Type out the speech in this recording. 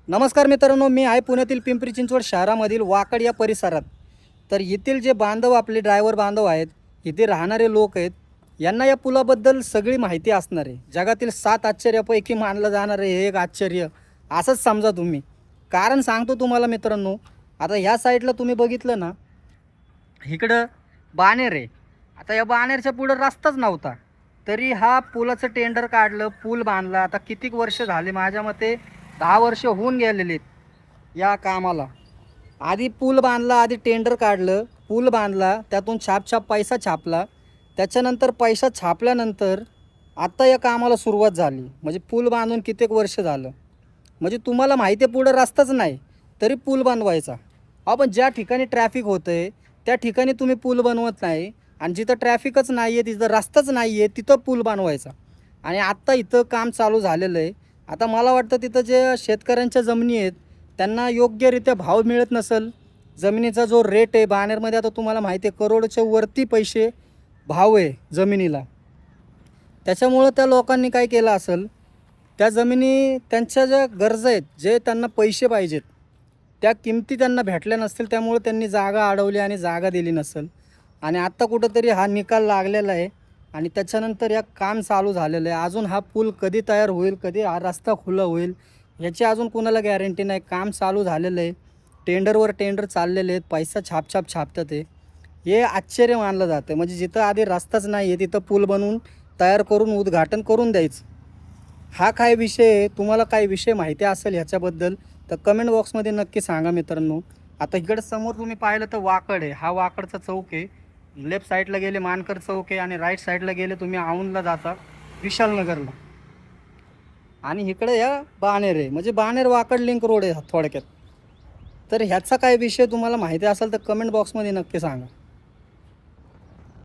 नमस्कार मित्रांनो, मी आहे पुण्यातील पिंपरी चिंचवड शहरामधील वाकड या परिसरात. तर येथील जे बांधव आपले ड्रायव्हर बांधव आहेत, इथे राहणारे लोक आहेत, यांना या पुलाबद्दल सगळी माहिती असणार आहे. जगातील 7 आश्चर्यापैकी मानलं जाणार आहे हे एक आश्चर्य असंच समजा तुम्ही. कारण सांगतो तुम्हाला मित्रांनो, आता ह्या साईडला तुम्ही बघितलं ना, इकडं बाणेर आहे. आता या बाणेरच्या पुढं रस्ताच नव्हता, तरी हा पुलाचं टेंडर काढलं, पूल बांधला. आता कितीक वर्ष झाले, माझ्या मते 10 वर्ष होऊन गेलेले आहेत या कामाला. आधी पूल बांधला, आधी टेंडर काढलं, पूल बांधला, त्यातून छाप पैसा छापला. त्याच्यानंतर पैसा छापल्यानंतर आत्ता या कामाला सुरुवात झाली. म्हणजे पूल बांधून कित्येक वर्ष झालं. म्हणजे तुम्हाला माहिती आहे पुढं रस्ताच नाही तरी पूल बनवायचा. पण ज्या ठिकाणी ट्रॅफिक होतं आहे त्या ठिकाणी तुम्ही पूल बनवत नाही, आणि जिथं ट्रॅफिकच नाही आहे, तिथं रस्ताच नाही आहे, तिथं पूल बनवायचा. आणि आत्ता इथं काम चालू झालेलं आहे. आता मला वाटतं तिथं जे शेतकऱ्यांच्या जमिनी आहेत त्यांना योग्यरित्या भाव मिळत नसेल. जमिनीचा जो रेट आहे बाणेरमध्ये, आता तुम्हाला माहिती आहे करोडच्या वरती पैसे भाव आहे जमिनीला. त्याच्यामुळं त्या लोकांनी काय केलं असेल, त्या जमिनी त्यांच्या ज्या गरजा आहेत, जे त्यांना पैसे पाहिजेत, त्या किमती त्यांना भेटल्या नसतील. त्यामुळे त्यांनी जागा अडवली आणि जागा दिली नसेल. आणि आत्ता कुठंतरी हा निकाल लागलेला आहे आणि त्याच्यानंतर या काम चालू झालेलं आहे. अजून हा पूल कधी तयार होईल, कधी हा रस्ता खुला होईल, याची अजून कोणाला गॅरंटी नाही. काम चालू झालेलं आहे, टेंडरवर टेंडर चाललेले आहेत, पैसा छापतात आहे. हे आश्चर्य मानलं जातं. म्हणजे जिथं आधी रस्ताच नाही आहे तिथं पूल बनवून तयार करून उद्घाटन करून द्यायचं. हा काय विषय आहे, तुम्हाला काय विषय माहिती असेल ह्याच्याबद्दल तर कमेंट बॉक्समध्ये नक्की सांगा मित्रांनो. आता इकडं समोर तुम्ही पाहिलं तर वाकड आहे, हा वाकडचा चौक आहे. लेफ्ट साईडला गेले मानकर चौक आहे, आणि राईट साईडला गेले तुम्ही औंधला जाता विशालनगरला. आणि इकडे या बाणेर आहे, म्हणजे बाणेर वाकड लिंक रोड आहे थोडक्यात. तर ह्याचा काय विषय तुम्हाला माहिती असेल तर कमेंट बॉक्समध्ये नक्की सांगा.